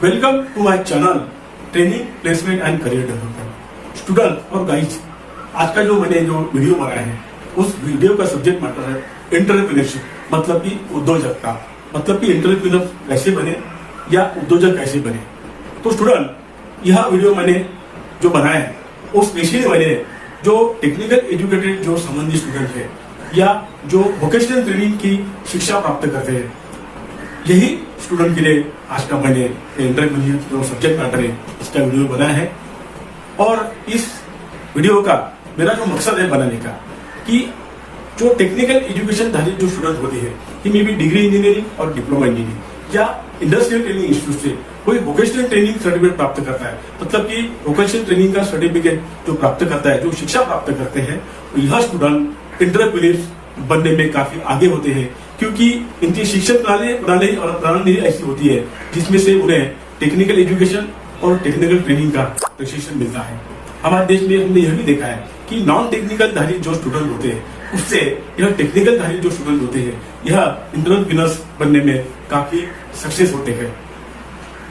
Welcome to my channel training placement and career development. Student और guys, आज का जो मैंने जो वीडियो बनाया है उस वीडियो का सब्जेक्ट मैटर है एंटरप्रेन्योरशिप, मतलब कि उद्योजकता, मतलब कि एंटरप्रेन्योर कैसे बने या उद्योजक कैसे बने। तो स्टूडेंट, यह वीडियो मैंने जो बनाया है वो स्पेशली मैंने जो टेक्निकल एजुकेटेड जो संबंधित स्टूडेंट है या जो वोकेशनल ट्रेनिंग की शिक्षा प्राप्त करते हैं, यही स्टूडेंट के लिए आज का मैंने एंटरप्रेन्योर जो सब्जेक्ट मैटर है इसका वीडियो बनाया है। और इस वीडियो का मेरा जो मकसद है बनाने का कि जो टेक्निकल एजुकेशन धारित जो स्टूडेंट होते हैं, कि मे बी डिग्री इंजीनियरिंग और डिप्लोमा इंजीनियरिंग या इंडस्ट्रियल ट्रेनिंग इंस्टीट्यूट से कोई वोकेशनल ट्रेनिंग सर्टिफिकेट प्राप्त करता है, मतलब कि वोकेशनल ट्रेनिंग का सर्टिफिकेट जो प्राप्त करता है, जो शिक्षा प्राप्त करते हैं, यह स्टूडेंट एंटरप्रेन्योर बनने में काफी आगे होते हैं, क्योंकि इनकी शिक्षण प्रणाली ऐसी होती है जिसमें से उन्हें टेक्निकल एजुकेशन और टेक्निकल ट्रेनिंग का प्रशिक्षण मिलता है। हमारे देश में हमने यह भी देखा है कि नॉन टेक्निकल धारित जो स्टूडेंट होते हैं उससे यह टेक्निकल धारित जो स्टूडेंट होते हैं यह एंटरप्रेन्योर्स बनने में काफी सक्सेस होते हैं।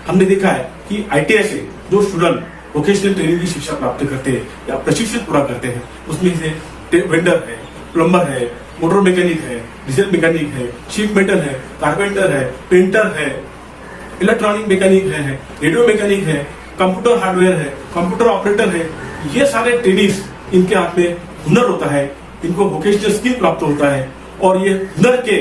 हमने देखा है कि ITI से जो स्टूडेंट वोकेशनल ट्रेनिंग की शिक्षा प्राप्त करते हैं या प्रशिक्षण पूरा करते हैं, उसमें से वेंडर है, प्लम्बर है, मोटर मैकेनिक है, डीजल मैकेनिक है, शीट मेटल है, कारपेंटर है, पेंटर है, इलेक्ट्रॉनिक मैकेनिक है, रेडियो मैकेनिक है, कंप्यूटर हार्डवेयर है, कंप्यूटर ऑपरेटर है, ये सारे ट्रेनिंग्स इनके हाथ में हुनर होता है, इनको वोकेशनल स्किल प्राप्त होता है और ये हुनर के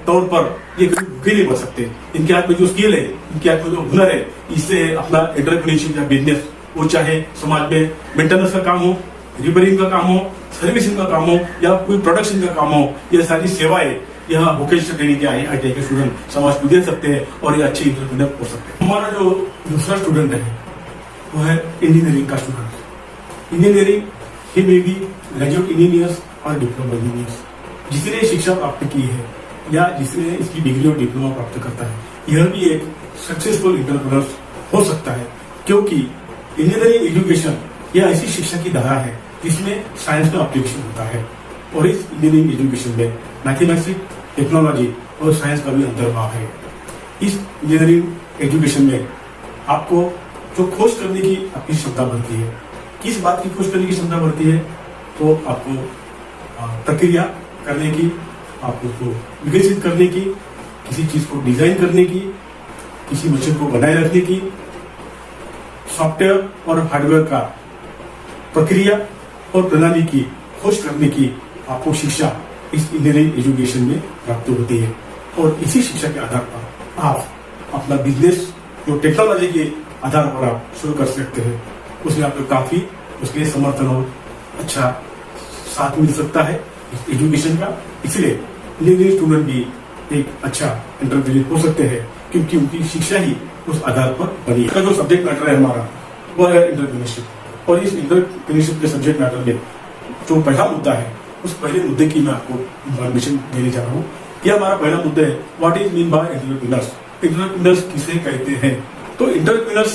तौर पर ये भूखे नहीं बन सकते। इनके हाथ में जो स्किल है, इनके हाथ में जो हुनर है, इससे अपना एंटरप्रेन्योरशिप या बिजनेस, वो चाहे समाज में मेंटेनेंस का काम हो, रिपेयरिंग का काम हो, सर्विसिंग का काम हो या कोई प्रोडक्शन का काम हो, ये सारी सेवाएं यह वोकेशनल ट्रेनिंग के ITI के स्टूडेंट समाज को दे सकते हैं और ये अच्छे एंटरप्रेन्योर हो सकते हैं। हमारा जो दूसरा स्टूडेंट है वो है इंजीनियरिंग का student. Engineering he may be graduate engineers और डिप्लोमा इंजीनियर्स, जिसने शिक्षा प्राप्त की है या जिसने इसकी डिग्री और डिप्लोमा प्राप्त करता है, यह भी एक सक्सेसफुल एंटरप्रेन्योर हो सकता है, क्योंकि इंजीनियरिंग एजुकेशन यह ऐसी शिक्षा की धारा है जिसमें साइंस का एप्लीकेशन होता है और इस इंजीनियरिंग एजुकेशन में मैथमेटिक्स, टेक्नोलॉजी और साइंस का भी अंतर्भाव है। इस इंजीनियरिंग एजुकेशन में आपको जो खोज करने की आपकी क्षमता बढ़ती है, किस बात की खोज करने की क्षमता बढ़ती है, तो आपको प्रक्रिया करने की, आपको उसको विकसित करने की, किसी चीज को डिजाइन करने की, किसी मशीन को बनाए रखने की, सॉफ्टवेयर और हार्डवेयर का प्रक्रिया और प्रणाली की खोज करने की आपको शिक्षा इस इंजीनियरिंग एजुकेशन में प्राप्त होती है। और इसी शिक्षा के आधार पर आप अपना बिजनेस जो टेक्नोलॉजी के आधार पर आप शुरू कर सकते हैं, उसमें आपको काफी उसके लिए समर्थन और अच्छा साथ मिल सकता है इस एजुकेशन का। इसलिए इंजीनियरिंग स्टूडेंट भी एक अच्छा एंटरप्रेन्योर हो सकते हैं, क्योंकि उनकी शिक्षा ही उस आधार पर बनी है। जो सब्जेक्ट मैटर है हमारा वो है एंटरप्रेन्योरशिप, और इस एंटरप्रेन्योरशिप के सब्जेक्ट मैटर में जो पहला मुद्दा है उस पहले मुद्दे की मैं आपको इन्फॉर्मेशन देने जा रहा हूँ। यह हमारा पहला मुद्दा है, what is mean by entrepreneurs. Entrepreneurs किसे कहते हैं? तो एंटरप्रेन्योर्स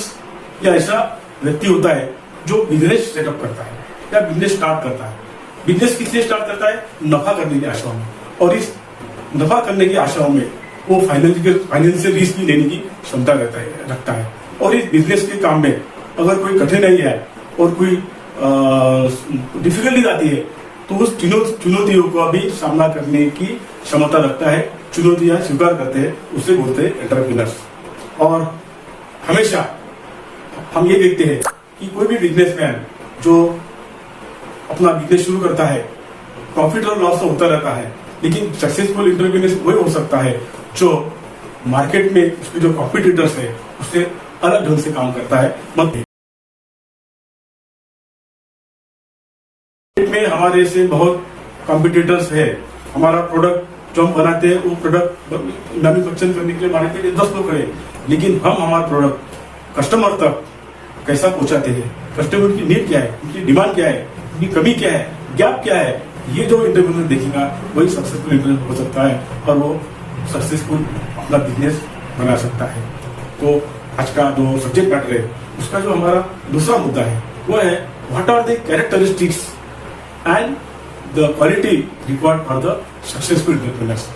या ऐसा व्यक्ति होता है जो बिजनेस सेटअप करता है या बिजनेस स्टार्ट करता है। बिजनेस किससे स्टार्ट करता है? नफा करने की आशाओं में, और इस नफा करने की आशाओं में वो फाइनेंशियल रिस्क भी लेने की क्षमता रखता है। और इस बिजनेस के काम में अगर कोई कठिनाई है और कोई डिफिकल्टीज आती है तो उस चुनौतियों का भी सामना करने की क्षमता रखता है, चुनौतियां स्वीकार करते हैं, उसे बोलते हैं एंटरप्रेन्योर्स। और हमेशा हम ये देखते हैं कि कोई भी बिजनेसमैन जो अपना बिजनेस शुरू करता है, प्रॉफिट और लॉस तो होता रहता है, लेकिन सक्सेसफुल एंटरप्रेन्योर वही हो सकता है जो मार्केट में उसके जो कॉम्पिटिटर्स है उससे अलग ढंग से काम करता है। में हमारे से बहुत कॉम्पिटिटर्स है। हमारा प्रोडक्ट जो हम बनाते हैं वो प्रोडक्ट मैन्युफैक्चर करने के लिए मार्केट में 10 लोग खड़े, लेकिन हम हमारा प्रोडक्ट कस्टमर तक कैसा पहुंचाते हैं, कस्टमर की नीड क्या है, उनकी डिमांड क्या है, उनकी कमी क्या है, गैप क्या है, ये जो एंटरप्रेन्योर देखेगा वही सक्सेसफुल एंटरप्रेन्योर हो सकता है और वो सक्सेसफुल अपना बिजनेस बना सकता है। तो आज का जो सब्जेक्ट मैटर है उसका जो हमारा दूसरा मुद्दा है वो है, what are the characteristics and the quality required for the successful entrepreneurs.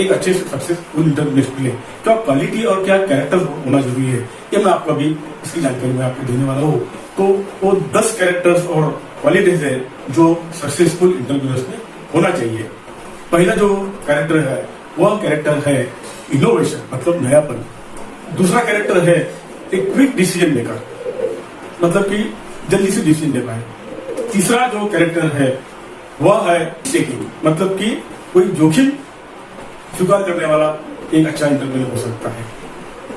एक अच्छे सक्सेसफुल एंटरप्रेन्योर के लिए क्या क्वालिटी और क्या कैरेक्टर होना जरूरी है, ये मैं आपको अभी इसकी जानकारी मैं आपको देने वाला हूँ। तो वो 10 कैरेक्टर्स और क्वालिटीज है जो सक्सेसफुल एंटरप्रेन्योर्स में होना चाहिए। पहला जो कैरेक्टर है वह कैरेक्टर है इनोवेशन, मतलब नयापन। दूसरा कैरेक्टर है एक क्विक डिसीजन मेकर, मतलब कि जल्दी से डिसीजन ले पाए। तीसरा जो कैरेक्टर है वह है टेकिंग, मतलब कि कोई जोखिम स्वीकार करने वाला एक अच्छा एंटरप्रेन्योर हो सकता है।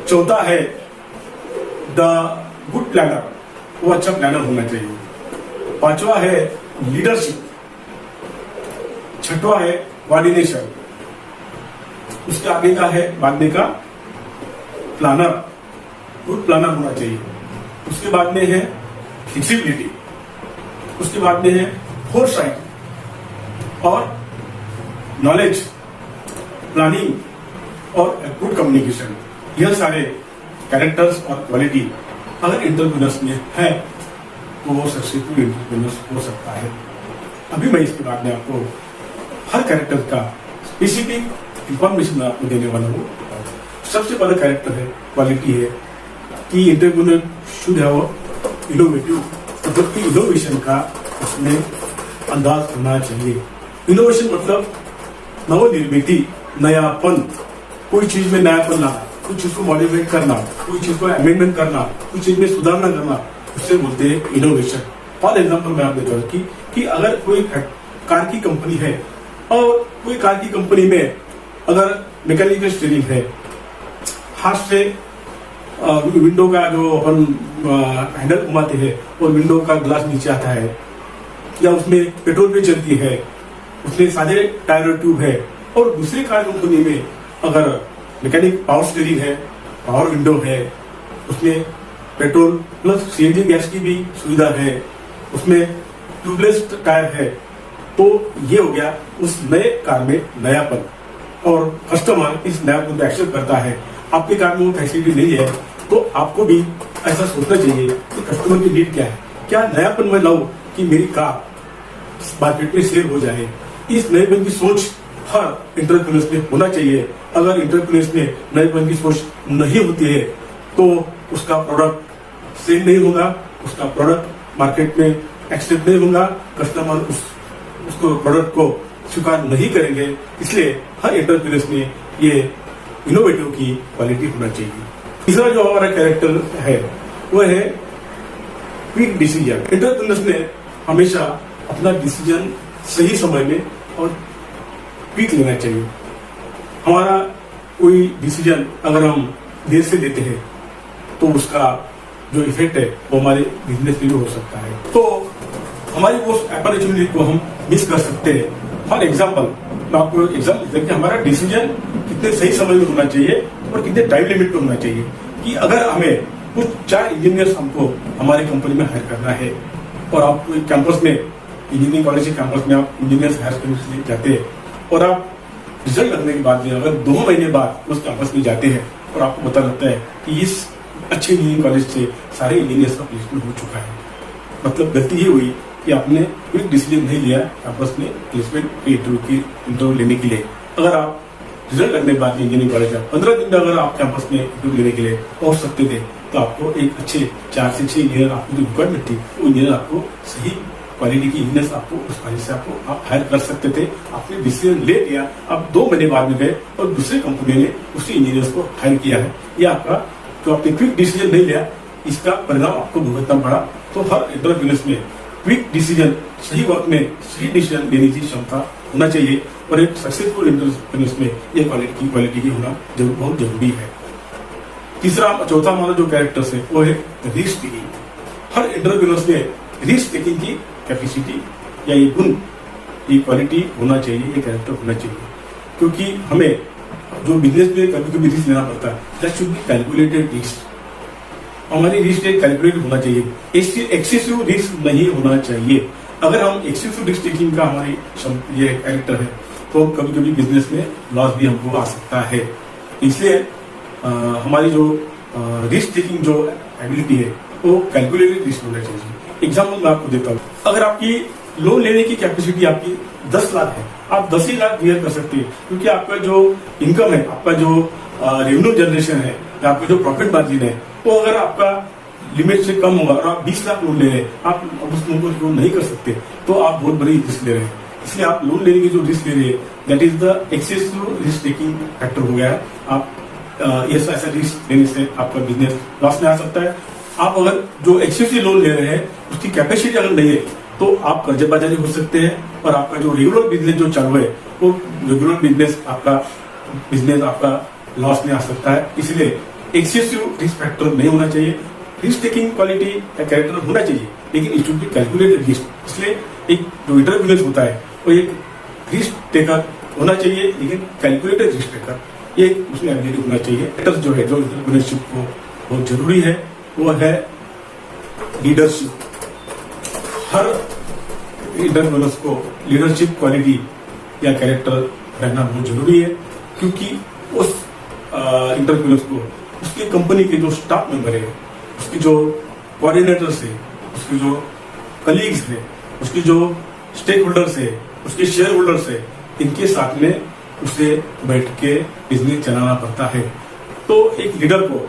चौथा है द गुड प्लानर, वो अच्छा प्लानर होना चाहिए। पांचवा है लीडरशिप। छठवा है कोऑर्डिनेशन। उसके आगे का है बाद में का प्लानर, गुड प्लानर होना चाहिए। उसके बाद में है फ्लेक्सिबिलिटी। उसके बाद में है फोरसाइट और नॉलेज, प्लानिंग और गुड कम्युनिकेशन। यह सारे कैरेक्टर्स और क्वालिटी अगर एंटरप्रेन्योर्स में है तो वो सक्सेसफुल एंटरप्रेन्योर्स हो सकता है। अभी मैं इसके बाद में आपको हर कैरेक्टर का स्पेसिफिक इंफॉर्मेशन आपको देने वाला हूँ। सबसे पहला कैरेक्टर है, क्वालिटी है कि एंटरप्रेन्योर शुड हैव इनोवेटिव, मतलब कि इनोवेशन का उसमें अंदाज होना चाहिए। इनोवेशन मतलब नवनिर्मिति, नयापन, कोई चीज में नयापन लाना, कोई चीज को मॉडिफाइड करना, कोई चीज को अमेंडमेंट करना, कोई चीज में सुधारना करना, उससे बोलते हैं इनोवेशन। फॉर एग्जाम्पल मैं आप देता हूँ कि अगर कोई कार की कंपनी है और कोई कार की कंपनी में अगर मैकेनिकल स्टीयरिंग है, हाथ से विंडो का जो अपन हैंडल घुमाते हैं और विंडो का ग्लास नीचे आता है, या उसमें पेट्रोल पे चलती है, उसमें सादे टायर ट्यूब है, और दूसरी कार कंपनी में अगर मैकेनिक पावर स्टीयरिंग है, पावर विंडो है, उसमें पेट्रोल प्लस सीएनजी गैस की भी सुविधा है, उसमें ट्यूबलेस टायर है, तो ये हो गया उस नए कार में नयापन। और कस्टमर इस नयापन को एक्सेप्ट करता है। आपके कार में वो फैसिलिटी नहीं है तो आपको भी ऐसा सोचना चाहिए कि कस्टमर की नीड क्या है, क्या नयापन में लाऊं कि मेरी कार मार्केट में सेल हो जाए। इस नएपन की सोच हर एंटरप्रेन्योर्स में होना चाहिए। अगर एंटरप्रेन्योर्स में नएपन की सोच नहीं होती है तो उसका प्रोडक्ट सेल नहीं होगा, उसका प्रोडक्ट मार्केट में एक्सेप्ट नहीं होगा, कस्टमर उसको प्रोडक्ट को स्वीकार नहीं करेंगे। इसलिए हर एंटरप्रेन्योर्स में ये इनोवेटिव की क्वालिटी होना चाहिए। तीसरा जो हमारा कैरेक्टर है वो है क्विक डिसीजन। एंटरप्रेन्योर्स ने हमेशा अपना डिसीजन सही समय में और क्विक लेना चाहिए। हमारा कोई डिसीजन अगर हम देर से लेते हैं तो उसका जो इफेक्ट है वो हमारे बिजनेस पे भी हो सकता है, तो हमारी वो अपॉर्चुनिटी को हम मिस कर सकते हैं। फॉर एग्जाम्पल मैं आपको एग्जाम्पल देता हूं कि हमारा डिसीजन कितने सही समय में होना चाहिए और कितने टाइम लिमिट पे होना चाहिए। कि अगर हमें कुछ 4 इंजीनियर्स हमको हमारी कंपनी में हायर करना है और आप कोई कैंपस में, इंजीनियरिंग कॉलेज के कैंपस में आप इंजीनियर्स हायर करने के लिए जाते हैं और आप रिजल्ट लगने के बाद अगर 2 महीने बाद उस कैंपस में जाते हैं और आपको पता लगता है कि इस अच्छे इंजीनियरिंग कॉलेज से सारे इंजीनियर्स का प्लेसमेंट हो चुका है, मतलब गलती ये हुई कि आपने कोई डिसीजन नहीं लिया कैंपस में प्लेसमेंट इंटरव्यू लेने के लिए। अगर आप रिजल्ट लगने के बाद इंजीनियरिंग कॉलेज में 15 दिन में अगर आप कैंपस में इंटरव्यू लेने के लिए पहुंच सकते थे तो आपको एक अच्छे 4 से 6 इंजीनियर आपको जो रिक्वायरमेंट थी वो इंजीनियर आपको सही क्वालिटी की इंजीनियर्स आपको उस कॉलेज से आपको आप हायर कर सकते थे। आपने डिसीजन ले लिया, आप 2 महीने बाद में गए और दूसरी कंपनी ने उसी इंजीनियर्स को हायर किया है। यह आपका जो आपने क्विक डिसीजन नहीं लिया इसका परिणाम आपको भुगतना पड़ा। तो हर एंटरप्रेन्योर्स में क्विक डिसीजन, सही वक्त में सही डिसीजन लेने की क्षमता होना चाहिए और एक सक्सेसफुल एंटरप्रेन्योर्स में ये क्वालिटी की होना बहुत जरूरी है। चौथा हमारा जो कैरेक्टर्स है वो है रिस्क टेकिंग। हर एंटरप्रेन्योर्स में रिस्क टेकिंग की कैपेसिटी या ये गुण, ये क्वालिटी होना चाहिए, ये कैरेक्टर होना चाहिए। क्योंकि हमें जो बिजनेस में कभी कभी रिस्क लेना पड़ता है, that should be calculated risk. हमारी रिस्क कैलकुलेट होना चाहिए, एक्सेसिव रिस्क नहीं होना चाहिए। अगर हम एक्सेसिव रिस्क टेकिंग का हमारी ये कैरेक्टर है तो कभी कभी बिजनेस में लॉस भी हमको आ सकता है। इसलिए हमारी जो रिस्क टेकिंग जो एबिलिटी है वो कैलकुलेटेड रिस्क होना चाहिए। एग्जाम्पल मैं आपको देता हूँ, अगर आपकी लोन लेने की कैपेसिटी आपकी 10 लाख है, आप 10 ही लाख क्लियर कर सकते हैं क्योंकि आपका जो इनकम है, आपका जो रेवेन्यू जनरेशन है या आपका जो प्रॉफिट मार्जिन है, तो अगर आपका लिमिट से कम होगा और आप 20 लाख लोन ले रहे हैं, आप उस लोन को लोन नहीं कर सकते, तो आप बहुत बड़ी रिस्क ले रहे हैं। इसलिए आप लोन लेने की जो रिस्क ले रहे हैं, that is the excessive risk taking factor हो गया है। आप ऐसा रिस्क लेने से आपका बिजनेस लॉस में आ सकता है। आप अगर जो एक्सेसिव लोन ले रहे हैं उसकी कैपेसिटी अगर नहीं है, तो आप कर्जबाजारी हो सकते हैं और आपका जो रेगुलर बिजनेस जो चालू है, वो रेगुलर बिजनेस आपका लॉस में आ सकता है। इसलिए एक्सेसिव रिस्क फैक्टर नहीं होना चाहिए। रिस्क टेकिंग क्वालिटी या कैरेक्टर होना चाहिए, लेकिन it should be calculated risk. इसलिए एक जो एंटरप्रेन्योर होता है वो एक रिस्क टेकर होना चाहिए, लेकिन कैलकुलेटेड रिस्क टेकर, ये उसमें एबिलिटी होना चाहिए। फैक्टर्स जो है जो एंटरप्रेन्योरशिप को बहुत जरूरी है, वो है लीडरशिप। हर एंटरप्रेन्योर्स को लीडरशिप क्वालिटी या कैरेक्टर रहना बहुत जरूरी है, क्योंकि उस एंटरप्रेन्योर्स को उसकी कंपनी के जो स्टाफ मेंबर है, उसकी जो कोऑर्डिनेटर्स है, उसकी जो कलीग्स है, उसकी जो स्टेक होल्डर्स है, उसके शेयर होल्डर्स है, इनके साथ में उसे बैठ के बिजनेस चलाना पड़ता है। तो एक लीडर को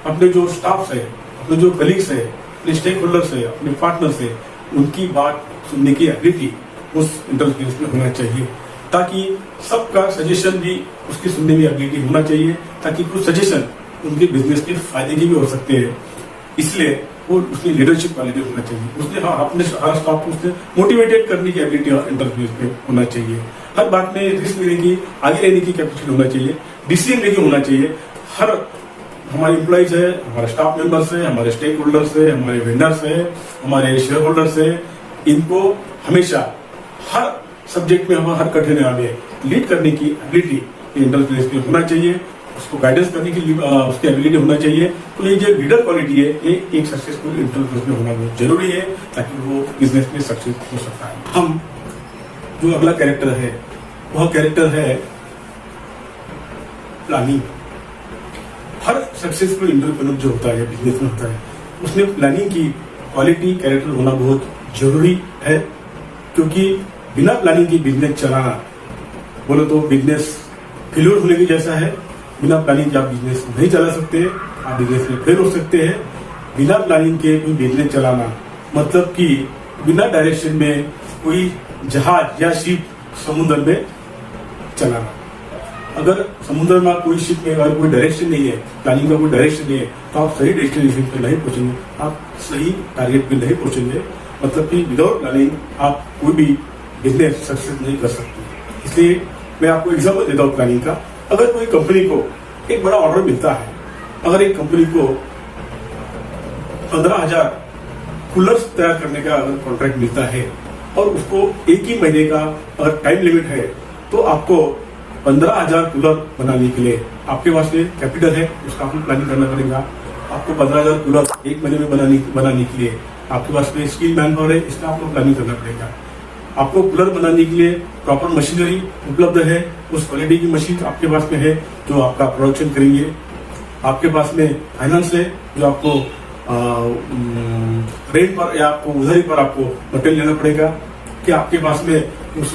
अपने जो स्टाफ है, अपने जो कलीग्स है, अपने स्टेक होल्डर्स है, अपने पार्टनर्स है, उनकी बात सुनने की एबिलिटी उस एंटरप्रेन्योर में होना चाहिए, ताकि सबका सजेशन भी उसकी सुनने की एबिलिटी होना चाहिए, ताकि कुछ सजेशन उनके बिजनेस के फायदे के भी हो सकते हैं। इसलिए वो उसकी लीडरशिप क्वालिटी होना चाहिए। उसने अपने हर स्टाफ को उससे मोटिवेटेड करने की एबिलिटी एंटरप्रेन्योर में होना चाहिए। हर बात में रिस्क लेने की, आगे लेने की कैपेसिटी होना चाहिए, डिसीजन मेकिंग होना चाहिए। हर हमारे एम्प्लॉइज है, हमारे स्टाफ मेंबर्स है, हमारे स्टेक होल्डर्स है, हमारे वेंडर्स है, हमारे शेयर होल्डर्स है, इनको हमेशा हर सब्जेक्ट में, हर कठिन में लीड करने की एबिलिटी एंटरप्रेन्योर में होना चाहिए, उसको गाइडेंस करने की उसकी एबिलिटी होना चाहिए। तो ये जो लीडर क्वालिटी है, ये एक सक्सेसफुल एंटरप्रेन्योर में होना बहुत जरूरी है, ताकि वो बिजनेस में सक्सेस हो सकता है। हम जो अगला कैरेक्टर है, वह कैरेक्टर है प्लानिंग। हर सक्सेसफुल एंटरप्रेन्योर जो होता है, बिजनेस में होता है, उसमें प्लानिंग की क्वालिटी कैरेक्टर होना बहुत जरूरी है, क्योंकि बिना प्लानिंग की बिजनेस चलाना बोले तो बिजनेस फेल्योर होने की जैसा है। बिना प्लानिंग के आप बिजनेस नहीं चला सकते, आप बिजनेस में फेल हो सकते हैं। बिना प्लानिंग के कोई बिजनेस चलाना मतलब कि बिना डायरेक्शन में कोई जहाज या शिप समुद्र में चलाना। अगर समुद्र में कोई शिप में अगर कोई डायरेक्शन नहीं है, प्लानिंग का कोई डायरेक्शन नहीं है, तो आप सही डेस्टिनेशन पे नहीं पहुंचेंगे, आप सही टारगेट पे नहीं पहुंचेंगे। मतलब कि विदाउट प्लानिंग आप कोई भी बिजनेस सक्सेस नहीं कर सकते। इसलिए मैं आपको एग्जाम्पल देता हूँ प्लानिंग का। अगर कोई कंपनी को एक बड़ा ऑर्डर मिलता है, अगर एक कंपनी को 15,000 कूलर्स तैयार करने का अगर कॉन्ट्रैक्ट मिलता है और उसको एक ही महीने का अगर टाइम लिमिट है, तो आपको 15,000 कूलर बनाने के लिए आपके पास में कैपिटल है, उसका आपको प्लानिंग करना पड़ेगा। आपको 15,000 कूलर एक महीने में बनाने के लिए आपके पास में स्किल मैन पावर है, इसका आपको प्लानिंग करना पड़ेगा। आपको कूलर बनाने के लिए प्रॉपर मशीनरी उपलब्ध है, उस क्वालिटी की मशीन आपके पास में है जो आपका प्रोडक्शन करेंगे। आपके पास में फाइनेंस है जो आपको रेंट पर या आपको उधारी पर आपको मटेरियल लेना पड़ेगा। कि आपके पास में उस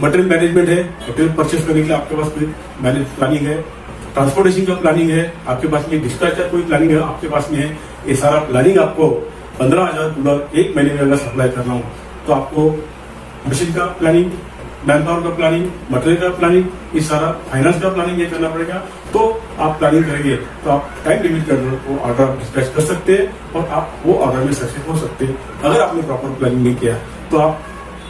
मटेरियल मैनेजमेंट है, मटेरियल परचेस करने के लिए आपके पास में प्लानिंग है, ट्रांसपोर्टेशन का प्लानिंग है, आपके पास में डिस्पैच का कोई प्लानिंग है आपके पास में है। ये सारा प्लानिंग आपको 15,000 कूलर एक महीने में अगर सप्लाई करना हो, तो आपको मशीन का प्लानिंग, मैन पावर का प्लानिंग, मटेरियल का प्लानिंग, ये सारा फाइनेंस का प्लानिंग ये करना पड़ेगा। तो आप प्लानिंग करेंगे तो आप टाइम लिमिट कर वो ऑर्डर डिस्पैच कर सकते हैं और आप वो ऑर्डर में सक्सेस हो सकते हैं। अगर आपने प्रॉपर प्लानिंग नहीं किया तो आप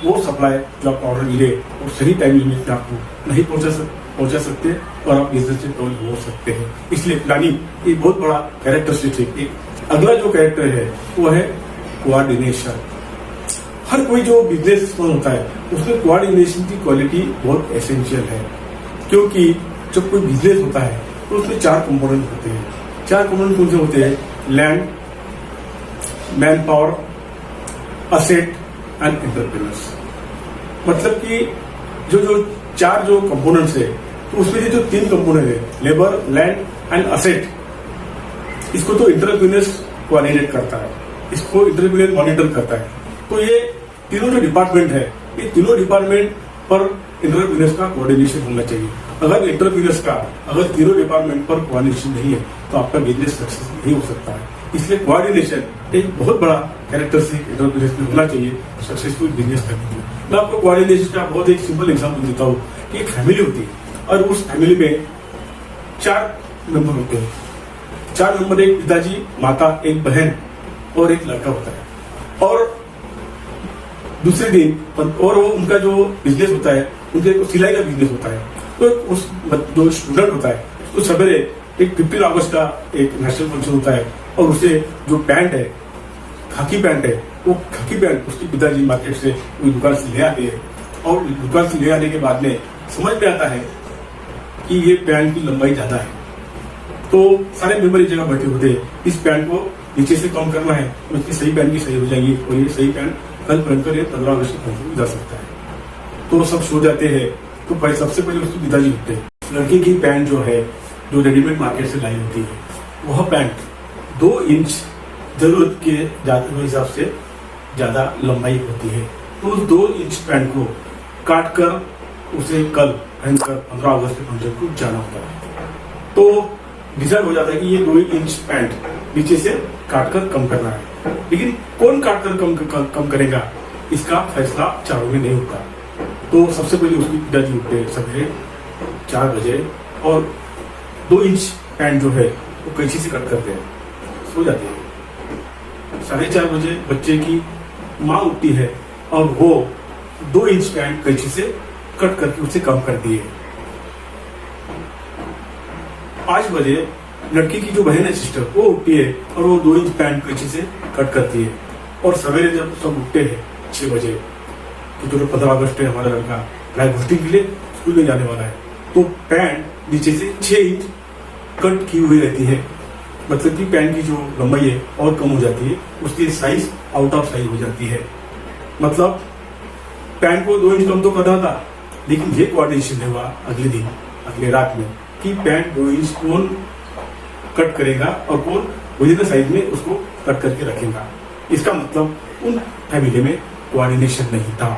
वो सप्लाई जो आपको ऑर्डर मिले वो सही टाइम लिमिट में आपको नहीं पहुंचा सकते और आप बिजनेस से कवर हो सकते हैं। इसलिए प्लानिंग एक बहुत बड़ा कैरेक्टरिस्टिक है। अगला जो कैरेक्टर है वो है कोऑर्डिनेशन। हर कोई जो बिजनेस होता है उसमें कोऑर्डिनेशन की क्वालिटी बहुत एसेंशियल है, क्योंकि जब कोई बिजनेस होता है तो उसमें 4 कंपोनेंट होते हैं। 4 कंपोनेंट कौन से होते हैं? Land, man power, asset and entrepreneurs. मतलब कि जो 4 जो कंपोनेंट्स है, तो उसमें जो 3 कंपोनेंट है, लेबर, लैंड एंड असेट, इसको तो एंटरप्रेन्योर्स कोऑर्डिनेट करता है, इसको एंटरप्रेन्योर मॉनिटर करता है। तो ये तीनों जो डिपार्टमेंट है, ये तीनों डिपार्टमेंट पर एंटरप्रेन्योर्स का कोऑर्डिनेशन होना चाहिए। अगर एंटरप्रेन्योर्स का अगर तीनों डिपार्टमेंट पर कोऑर्डिनेशन नहीं है तो आपका बिजनेस सक्सेस नहीं हो सकता है। इसलिए कोऑर्डिनेशन एक बहुत बड़ा कैरेक्टरिस्टिक एंटरप्रेन्योर्स में होना चाहिए सक्सेसफुल बिजनेस करने के लिए। मैं आपको कोऑर्डिनेशन का बहुत एक सिंपल एग्जांपल देता हूँ कि एक फैमिली होती है और उस फैमिली में 4 मेंबर होते हैं। 4 मेंबर, एक पिताजी, माता, एक बहन और एक लड़का होता है। और दूसरे दिन और वो उनका जो बिजनेस होता है, उनके सिलाई का बिजनेस होता है। तो उस जो स्टूडेंट होता है उसको सवेरे एक 15 अगस्त का एक नेशनल फंक्शन होता है और उसे जो पैंट है, खाकी पैंट है, वो खाकी पैंट उसके पिताजी मार्केट से दुकान से ले आते हैं। और दुकान से ले आने के बाद में समझ में आता है कि ये पैंट की लंबाई ज्यादा है। तो सारे मेंबर इस जगह बैठे होते हैं, इस पैंट को नीचे से कम करना है तो इसकी सही पैंट की सही हो जाएगी और ये सही पैंट कल पहनकर ये 15 अगस्त के फंक्शन में जा सकता है। तो सब सो जाते हैं। तो भाई सबसे पहले उसके पिताजी उठते हैं। लड़के की पैंट जो है, जो रेडीमेड मार्केट से लाई होती है, वह पैंट 2 इंच जरूरत के हिसाब से ज्यादा लंबाई होती है। तो उस 2 इंच पैंट को काट कर उसे कल पहनकर 15 अगस्त के फंक्शन को जाना होता है। तो डिसाइड हो जाता है कि ये 2 इंच पैंट नीचे से काटकर कम करना है। लेकिन कौन काटकर कम करेगा, इसका फैसला चारों में नहीं होता। तो सबसे पहले उसकी पिताजी उठते सवेरे 4 बजे और 2 इंच पैंट जो है वो कैंची से कट करते हैं, सो जाते हैं। 4:30 बजे बच्चे की माँ उठती है और वो 2 इंच पैंट कैंची से कट करके उसे कम करती है। 5 बजे लड़की की जो बहन है, सिस्टर, वो उठती है और वो 2 इंच पैंट कैंची से कट करती है। और सवेरे जब सब उठते हैं 6 बजे, तो जो 15 अगस्त है, हमारा लड़का रायगुष्टी के लिए स्कूल में जाने वाला है, तो पैंट नीचे से 6 इंच कट की हुई रहती है। मतलब कि पैंट की जो लंबाई है और कम हो जाती है, उसकी साइज आउट ऑफ साइज हो जाती है। मतलब पैंट को 2 इंच कम तो करना था, लेकिन ये कोऑर्डिनेशन हुआ अगले दिन, अगले रात में, कि पैंट 2 इंच कौन कट करेगा और कौन विद साइज में उसको कट करके रखेगा। इसका मतलब उन फैमिली में कोऑर्डिनेशन नहीं था।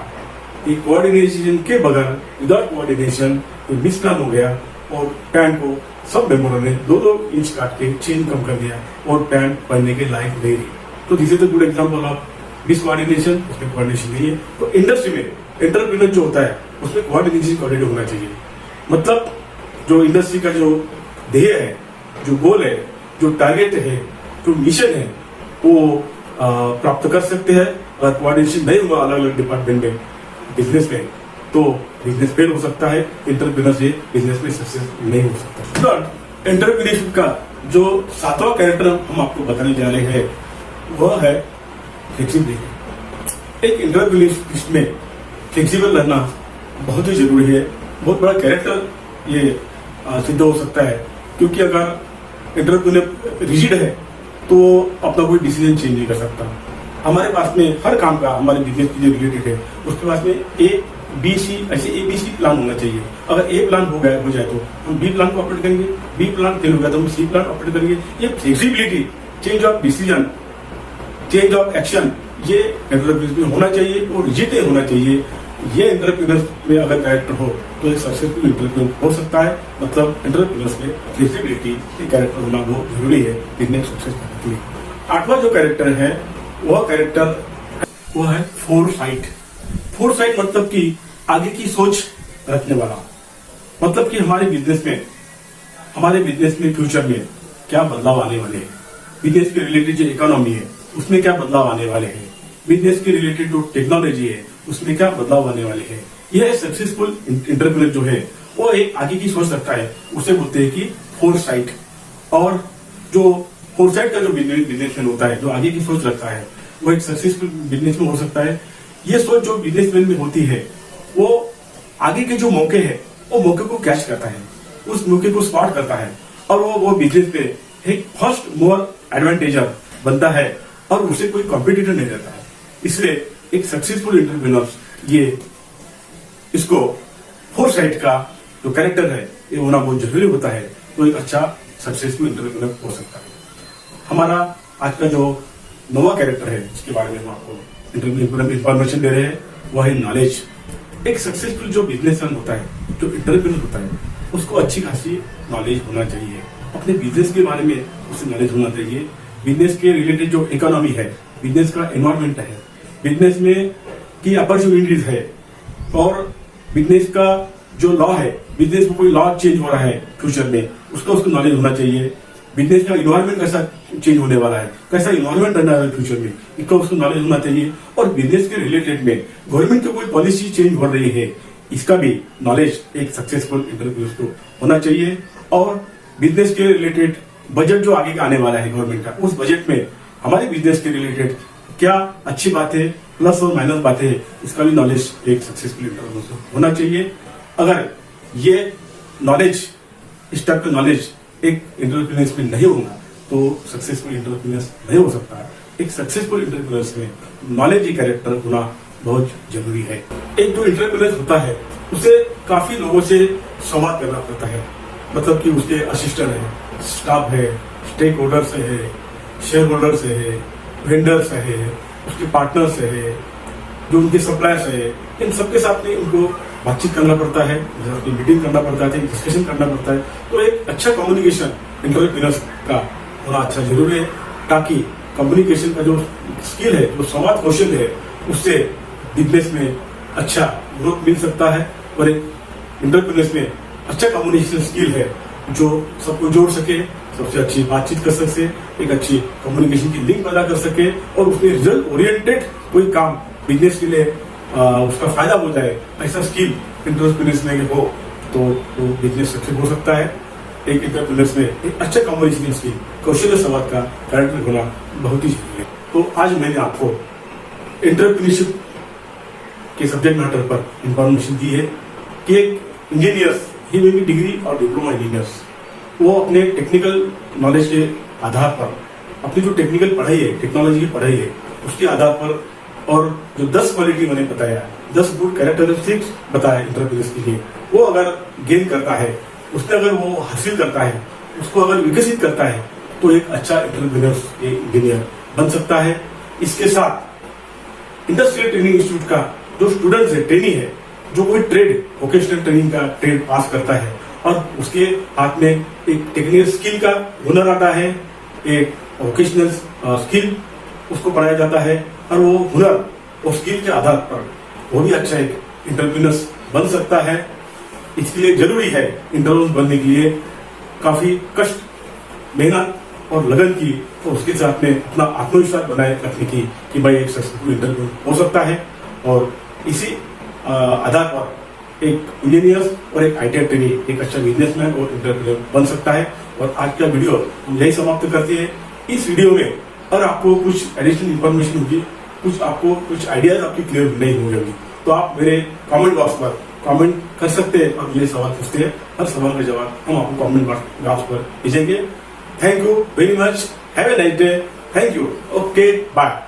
ये कोऑर्डिनेशन के बगैर, विदाउट कोऑर्डिनेशन मिसप्लान हो गया और पैंट को सब मेंबरों ने 2-2 इंच काट के 6 इंच कम कर दिया और पैंट पहनने के लायक नहीं रही। तो this is the good example of discoordination. उसमें कोऑर्डिनेशन नहीं है। तो इंडस्ट्री में एंटरप्रेन्योर जो होता है उसमें कोऑर्डिनेशन कोऑर्डिनेट होना चाहिए। मतलब जो इंडस्ट्री का जो ध्येय है, जो गोल है, जो टारगेट है, जो मिशन है, वो प्राप्त कर सकते हैं। अगर कोऑर्डिनेशन नहीं हुआ अलग अलग डिपार्टमेंट में, बिजनेस में, तो बिजनेस फेल हो सकता है। एंटरप्रेन्योर से बिजनेस में सक्सेस नहीं हो सकता। एंटरप्रेन्योरशिप का जो 7वां कैरेक्टर हम आपको बताने जा रहे हैं वह है फ्लेक्सिबिलिटी। एक एंटरप्रेन्योरशिप में फ्लेक्सिबल रहना बहुत ही जरूरी है। बहुत बड़ा कैरेक्टर ये सिद्ध हो सकता है, क्योंकि अगर एंटरप्रेन्योर रिजिड है तो अपना कोई डिसीजन चेंज नहीं कर सकता। हमारे पास में हर काम का, हमारे बिजनेस की जो रिलेटेड है, उसके पास में ABC ऐसे ABC प्लान होना चाहिए। अगर A प्लान हो जाए तो हम B प्लान को ऑपरेट करेंगे, B प्लान फेल हो गया तो हम C प्लान ऑपरेट करेंगे। ये flexibility, change of decision, change of action, ये एंटरप्रेन्योर में होना चाहिए और रिजिड होना चाहिए। ये एंटरप्रेन्योर में अगर कैरेक्टर हो तो एक सक्सेसफुल एंटरप्रेन्योर हो सकता है। मतलब एंटरप्रेन्योर में फ्लेक्सिबिलिटी कैरेक्टर होना बहुत जरूरी है बिजनेस सक्सेस करने के लिए। 8वां जो कैरेक्टर है वो है फोरसाइट। फोरसाइट मतलब कि आगे की सोच रखने वाला। मतलब कि हमारे बिजनेस में फ्यूचर में क्या बदलाव आने वाले हैं, बिजनेस के रिलेटेड जो इकोनॉमी है उसमें क्या बदलाव आने वाले हैं, बिजनेस के रिलेटेड जो टेक्नोलॉजी है उसमें क्या बदलाव आने वाले हैं। यह सक्सेसफुल एंटरप्रेन्योर जो है वो एक आगे की सोच रखता है, उसे बोलते हैं कि फोरसाइट। और जो फोरसाइट का जो बिजनेसमैन होता है, जो आगे की सोच रखता है, वो एक सक्सेसफुल बिजनेसमैन हो सकता है। ये सोच जो बिजनेसमैन में होती है, वो आगे के जो मौके हैं वो मौके को कैच करता है, उस मौके को स्पॉट करता है और वो बिजनेस पे एक फर्स्ट मोर एडवांटेजर बनता है और उसे कोई कॉम्पिटिटर नहीं रहता है। इसलिए एक सक्सेसफुल एंटरप्रेन्योर ये इसको फोरसाइट का जो कैरेक्टर है ये होना बहुत जरूरी होता है, तो एक अच्छा सक्सेसफुल एंटरप्रेन्योर हो सकता है। हमारा आज का जो 9वां कैरेक्टर है जिसके बारे में हम आपको इंफॉर्मेशन दे रहे हैं, वह है नॉलेज। एक सक्सेसफुल जो बिजनेसमैन होता है, जो एंटरप्रेन्योर होता है, उसको अच्छी खासी नॉलेज होना चाहिए। अपने बिजनेस के बारे में उसे नॉलेज होना चाहिए। बिजनेस के रिलेटेड जो इकोनॉमी है, बिजनेस का एनवायरमेंट है, बिजनेस में की अपॉर्चुनिटीज है, और बिजनेस का जो लॉ है, बिजनेस में कोई लॉ चेंज हो रहा है फ्यूचर में, उसका उसको नॉलेज होना चाहिए। बिजनेस का इन्वायरमेंट कैसा चेंज होने वाला है, कैसा इन्वायरमेंट रहना है फ्यूचर में, इसका उसको नॉलेज होना चाहिए। और बिजनेस के रिलेटेड में गवर्नमेंट की कोई पॉलिसी चेंज हो रही है, इसका भी नॉलेज एक सक्सेसफुल एंटरप्रेन्योर को होना चाहिए। और बिजनेस के रिलेटेड बजट जो आगे का आने वाला है गवर्नमेंट का, उस बजट में हमारे बिजनेस के रिलेटेड क्या अच्छी बातें, प्लस और माइनस बातें, इसका भी नॉलेज एक सक्सेसफुल एंटरप्रेन्योर को होना चाहिए। अगर ये नॉलेज, इस टाइप का नॉलेज एक एंटरप्रेन्योर में नहीं होगा तो सक्सेसफुल एंटरप्रेन्योर नहीं हो सकता। एक सक्सेसफुल एंटरप्रेन्योर में नॉलेज ही कैरेक्टर होना बहुत जरूरी है। एक जो एंटरप्रेन्योर होता है उसे काफी लोगों से संवाद करना पड़ता है, मतलब कि उसके असिस्टेंट है, स्टाफ है, स्टेक होल्डर्स है, शेयर होल्डर्स है, वेंडर्स है, उसके पार्टनर्स है, जो उनके सप्लायर्स है, इन सबके साथ में उनको बातचीत करना पड़ता है, मीटिंग करना पड़ता है, डिस्कशन करना पड़ता है। तो एक अच्छा कम्युनिकेशन एंटरप्रेन्योर्स का होना अच्छा जरूरी है, ताकि कम्युनिकेशन का जो स्किल है, जो संवाद कौशल है, उससे बिजनेस में अच्छा ग्रोथ मिल सकता है। और एक एंटरप्रेन्योर्स में अच्छा कम्युनिकेशन स्किल है जो सबको जोड़ सके, सबसे अच्छी बातचीत कर सके, एक अच्छी कम्युनिकेशन की लिंक पैदा कर सके, और उसमें रिजल्ट ओरिएंटेड कोई काम बिजनेस के लिए उसका फायदा हो जाए, ऐसा स्किल एंटरप्रेन्योर्स में हो तो बिजनेस सक्सेस हो सकता है। एक एंटरप्रेन्योर्स में एक अच्छा कम्युनिकेशन स्किल, कौशल संवाद का कैरेक्टर होना बहुत ही जरूरी है। तो आज मैंने आपको एंटरप्रेन्योरशिप के सब्जेक्ट मैटर पर इंफॉर्मेशन दी है कि एक इंजीनियर्स, ही में भी डिग्री और डिप्लोमा इंजीनियर्स, वो अपने टेक्निकल नॉलेज के आधार पर, अपनी जो टेक्निकल पढ़ाई है, टेक्नोलॉजी की पढ़ाई है, उसके आधार पर, और जो 10 क्वालिटी मैंने बताया, 10 गुड कैरेक्टरिस्टिक्स बताया एंटरप्रेन्योर्स के लिए, वो अगर गेन करता है, उसने अगर वो हासिल करता है, उसको अगर विकसित करता है, तो एक अच्छा एंटरप्रेन्योर, एक इंजीनियर बन सकता है। इसके साथ इंडस्ट्रियल ट्रेनिंग इंस्टीट्यूट का जो स्टूडेंट्स है, ट्रेनी है, जो कोई ट्रेड, वोकेशनल ट्रेनिंग का ट्रेड पास करता है और उसके हाथ में एक टेक्निकल स्किल का हुनर आता है, एक वोकेशनल स्किल उसको पढ़ाया जाता है, और वो हुनर और स्किल के आधार पर वो भी अच्छा एक एंटरप्रेन्योर बन सकता है। इसके लिए जरूरी है एंटरप्रेन्योर बनने के लिए काफी कष्ट, मेहनत और लगन की, और उसके साथ में अपना आत्मविश्वास बनाए रखने की कि भाई एक सक्सेसफुल एंटरप्रेन्योर हो सकता है। और इसी आधार पर एक इंजीनियर और एक आईटी ट्रेनी एक अच्छा बिजनेसमैन और एंटरप्रेन्योर बन सकता है। और आज का वीडियो हम यही समाप्त करते हैं। इस वीडियो में और आपको कुछ एडिशनल इंफॉर्मेशन होगी, कुछ आपको कुछ आइडियाज आपकी क्लियर नहीं होंगे, तो आप मेरे कमेंट बॉक्स पर कमेंट कर सकते हैं और मुझे सवाल पूछते हैं। हर सवाल का जवाब हम आपको कमेंट बॉक्स पर भेजेंगे। Thank you very much, have a nice day, thank you, okay, bye.